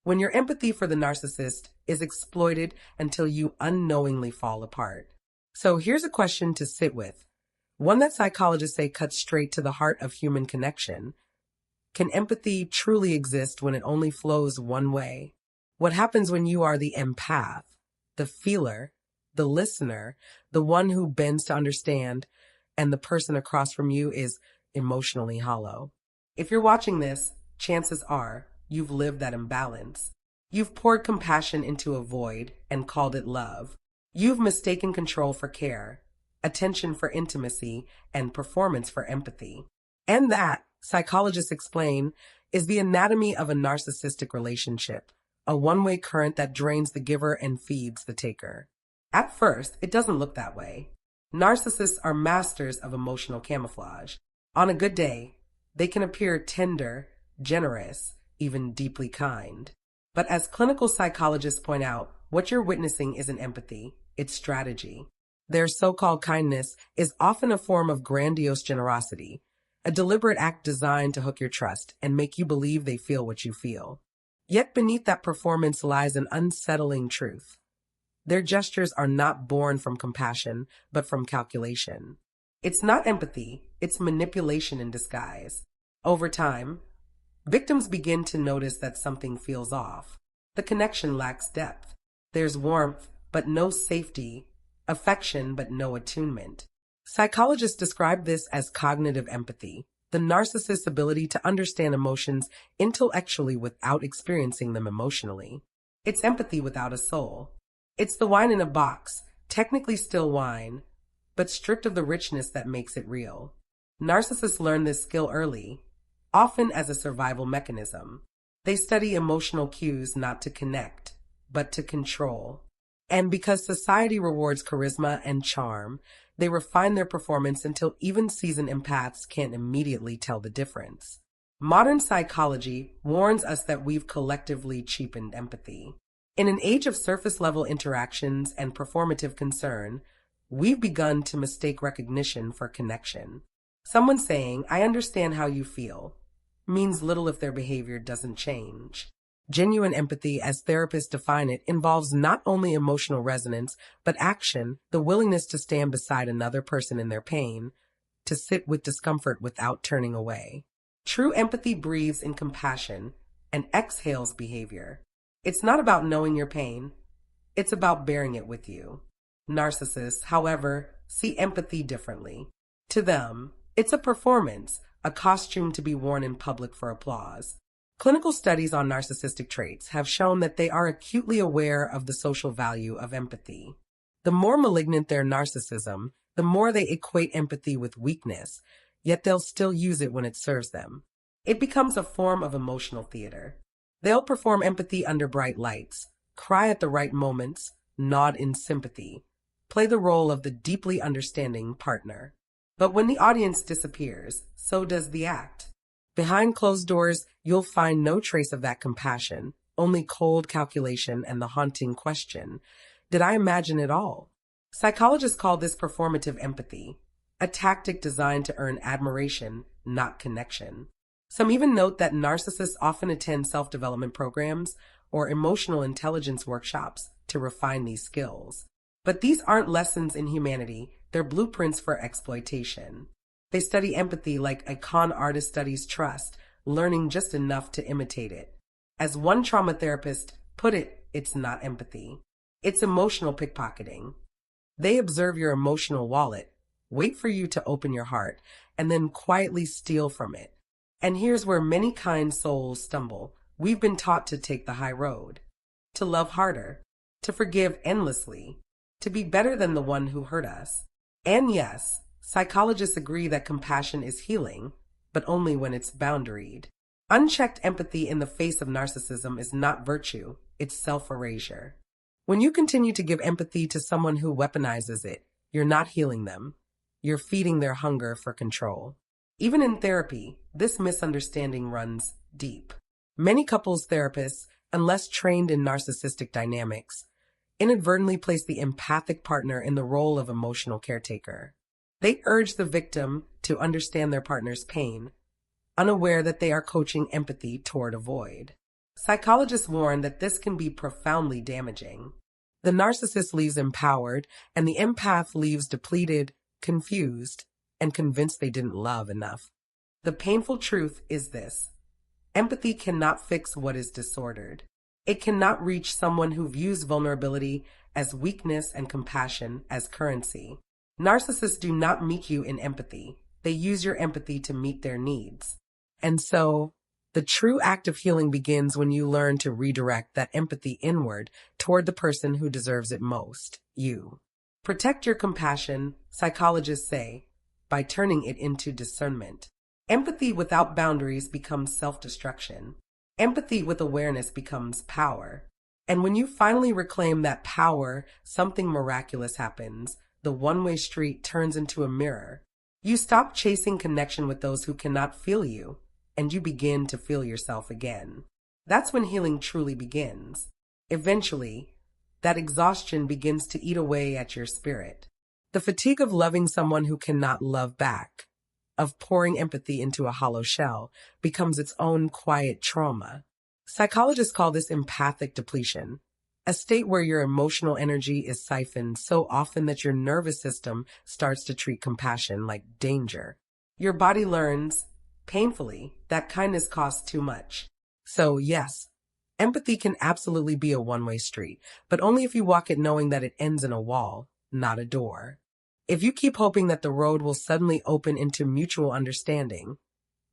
when your empathy for the narcissist is exploited until you unknowingly fall apart. So here's a question to sit with, one that psychologists say cuts straight to the heart of human connection. Can empathy truly exist when it only flows one way? What happens when you are the empath, the feeler, the listener, the one who bends to understand, and the person across from you is emotionally hollow? If you're watching this, chances are you've lived that imbalance. You've poured compassion into a void and called it love. You've mistaken control for care, attention for intimacy, and performance for empathy. And that, psychologists explain, is the anatomy of a narcissistic relationship, a one-way current that drains the giver and feeds the taker. At first, it doesn't look that way. Narcissists are masters of emotional camouflage. On a good day, they can appear tender, generous, even deeply kind. But as clinical psychologists point out, what you're witnessing isn't empathy, it's strategy. Their so-called kindness is often a form of grandiose generosity, a deliberate act designed to hook your trust and make you believe they feel what you feel. Yet beneath that performance lies an unsettling truth. Their gestures are not born from compassion, but from calculation. It's not empathy, it's manipulation in disguise. Over time, victims begin to notice that something feels off. The connection lacks depth. There's warmth, but no safety, affection, but no attunement. Psychologists describe this as cognitive empathy, the narcissist's ability to understand emotions intellectually without experiencing them emotionally. It's empathy without a soul. It's the wine in a box, technically still wine, but stripped of the richness that makes it real. Narcissists learn this skill early, often as a survival mechanism. They study emotional cues not to connect, but to control. And because society rewards charisma and charm, they refine their performance until even seasoned empaths can't immediately tell the difference. Modern psychology warns us that we've collectively cheapened empathy. In an age of surface-level interactions and performative concern, we've begun to mistake recognition for connection. Someone saying, "I understand how you feel," means little if their behavior doesn't change. Genuine empathy, as therapists define it, involves not only emotional resonance, but action, the willingness to stand beside another person in their pain, to sit with discomfort without turning away. True empathy breathes in compassion and exhales behavior. It's not about knowing your pain, it's about bearing it with you. Narcissists, however, see empathy differently. To them, it's a performance, a costume to be worn in public for applause. Clinical studies on narcissistic traits have shown that they are acutely aware of the social value of empathy. The more malignant their narcissism, the more they equate empathy with weakness, yet they'll still use it when it serves them. It becomes a form of emotional theater. They'll perform empathy under bright lights, cry at the right moments, nod in sympathy, play the role of the deeply understanding partner. But when the audience disappears, so does the act. Behind closed doors, you'll find no trace of that compassion, only cold calculation and the haunting question, did I imagine it all? Psychologists call this performative empathy, a tactic designed to earn admiration, not connection. Some even note that narcissists often attend self-development programs or emotional intelligence workshops to refine these skills. But these aren't lessons in humanity, they're blueprints for exploitation. They study empathy like a con artist studies trust, learning just enough to imitate it. As one trauma therapist put it, it's not empathy. It's emotional pickpocketing. They observe your emotional wallet, wait for you to open your heart, and then quietly steal from it. And here's where many kind souls stumble. We've been taught to take the high road, to love harder, to forgive endlessly, to be better than the one who hurt us. And yes, psychologists agree that compassion is healing, but only when it's boundaried. Unchecked empathy in the face of narcissism is not virtue, it's self-erasure. When you continue to give empathy to someone who weaponizes it, you're not healing them. You're feeding their hunger for control. Even in therapy, this misunderstanding runs deep. Many couples therapists, unless trained in narcissistic dynamics, inadvertently place the empathic partner in the role of emotional caretaker. They urge the victim to understand their partner's pain, unaware that they are coaching empathy toward a void. Psychologists warn that this can be profoundly damaging. The narcissist leaves empowered, and the empath leaves depleted, confused, and convinced they didn't love enough. The painful truth is this: empathy cannot fix what is disordered. It cannot reach someone who views vulnerability as weakness and compassion as currency. Narcissists do not meet you in empathy. They use your empathy to meet their needs. And so, the true act of healing begins when you learn to redirect that empathy inward toward the person who deserves it most, you. Protect your compassion, psychologists say, by turning it into discernment. Empathy without boundaries becomes self-destruction. Empathy with awareness becomes power. And when you finally reclaim that power, something miraculous happens. The one-way street turns into a mirror. You stop chasing connection with those who cannot feel you, and you begin to feel yourself again. That's when healing truly begins. Eventually, that exhaustion begins to eat away at your spirit. The fatigue of loving someone who cannot love back, of pouring empathy into a hollow shell, becomes its own quiet trauma. Psychologists call this empathic depletion, a state where your emotional energy is siphoned so often that your nervous system starts to treat compassion like danger. Your body learns, painfully, that kindness costs too much. So yes, empathy can absolutely be a one-way street, but only if you walk it knowing that it ends in a wall, not a door. If you keep hoping that the road will suddenly open into mutual understanding,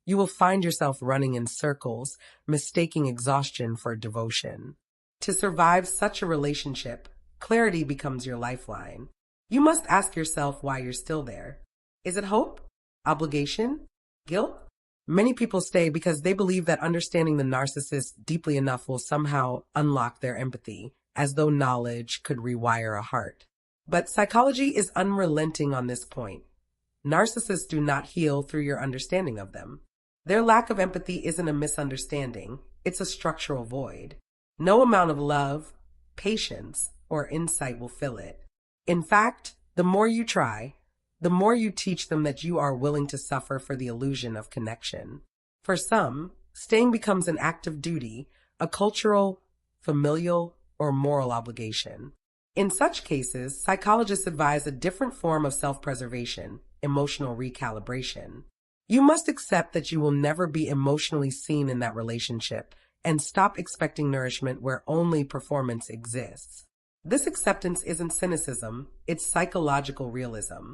you will find yourself running in circles, mistaking exhaustion for devotion. To survive such a relationship, clarity becomes your lifeline. You must ask yourself why you're still there. Is it hope? Obligation? Guilt? Many people stay because they believe that understanding the narcissist deeply enough will somehow unlock their empathy, as though knowledge could rewire a heart. But psychology is unrelenting on this point. Narcissists do not heal through your understanding of them. Their lack of empathy isn't a misunderstanding, it's a structural void. No amount of love, patience, or insight will fill it. In fact, the more you try, the more you teach them that you are willing to suffer for the illusion of connection. For some, staying becomes an act of duty, a cultural, familial, or moral obligation. In such cases, psychologists advise a different form of self-preservation, emotional recalibration. You must accept that you will never be emotionally seen in that relationship and stop expecting nourishment where only performance exists. This acceptance isn't cynicism, it's psychological realism.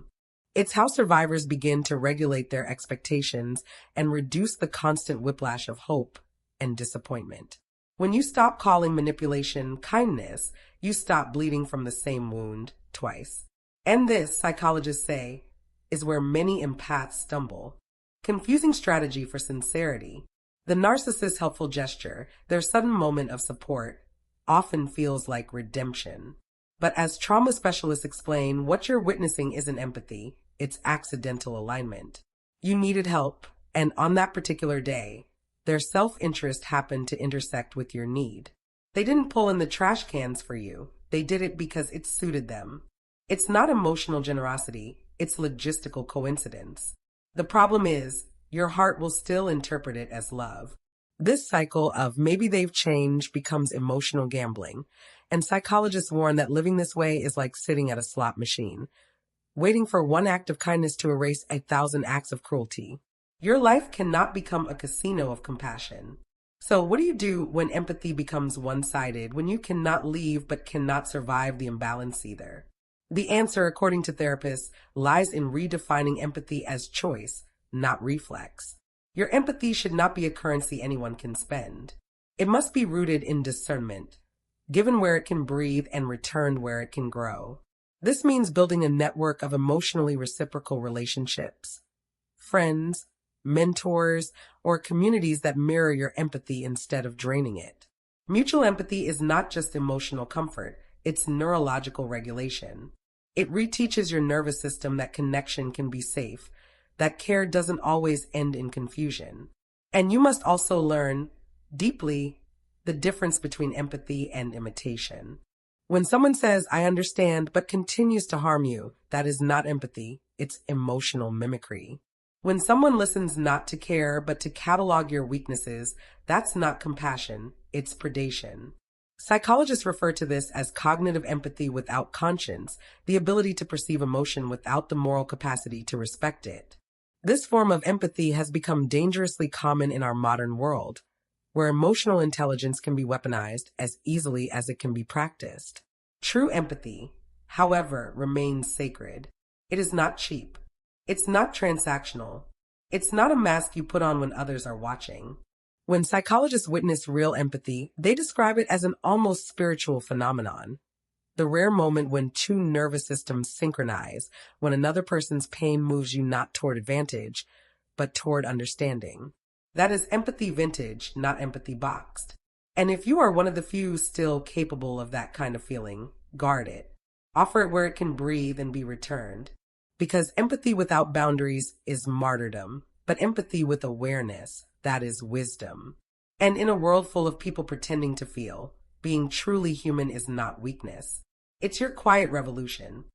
It's how survivors begin to regulate their expectations and reduce the constant whiplash of hope and disappointment. When you stop calling manipulation kindness, you stop bleeding from the same wound twice. And this, psychologists say, is where many empaths stumble. Confusing strategy for sincerity. The narcissist's helpful gesture, their sudden moment of support, often feels like redemption. But as trauma specialists explain, what you're witnessing isn't empathy, it's accidental alignment. You needed help, and on that particular day, their self-interest happened to intersect with your need. They didn't pull in the trash cans for you. They did it because it suited them. It's not emotional generosity, it's logistical coincidence. The problem is, your heart will still interpret it as love. This cycle of maybe they've changed becomes emotional gambling, and psychologists warn that living this way is like sitting at a slot machine, waiting for one act of kindness to erase 1,000 acts of cruelty. Your life cannot become a casino of compassion. So what do you do when empathy becomes one-sided, when you cannot leave but cannot survive the imbalance either? The answer, according to therapists, lies in redefining empathy as choice, not reflex. Your empathy should not be a currency anyone can spend. It must be rooted in discernment, given where it can breathe and returned where it can grow. This means building a network of emotionally reciprocal relationships. Friends, mentors, or communities that mirror your empathy instead of draining it. Mutual empathy is not just emotional comfort, it's neurological regulation. It reteaches your nervous system that connection can be safe, that care doesn't always end in confusion. And you must also learn, deeply, the difference between empathy and imitation. When someone says, "I understand," but continues to harm you, that is not empathy, it's emotional mimicry. When someone listens not to care but to catalog your weaknesses, that's not compassion, it's predation. Psychologists refer to this as cognitive empathy without conscience, the ability to perceive emotion without the moral capacity to respect it. This form of empathy has become dangerously common in our modern world, where emotional intelligence can be weaponized as easily as it can be practiced. True empathy, however, remains sacred. It is not cheap. It's not transactional. It's not a mask you put on when others are watching. When psychologists witness real empathy, they describe it as an almost spiritual phenomenon. The rare moment when two nervous systems synchronize, when another person's pain moves you not toward advantage, but toward understanding. That is empathy vintage, not empathy boxed. And if you are one of the few still capable of that kind of feeling, guard it. Offer it where it can breathe and be returned. Because empathy without boundaries is martyrdom, but empathy with awareness, that is wisdom. And in a world full of people pretending to feel, being truly human is not weakness. It's your quiet revolution.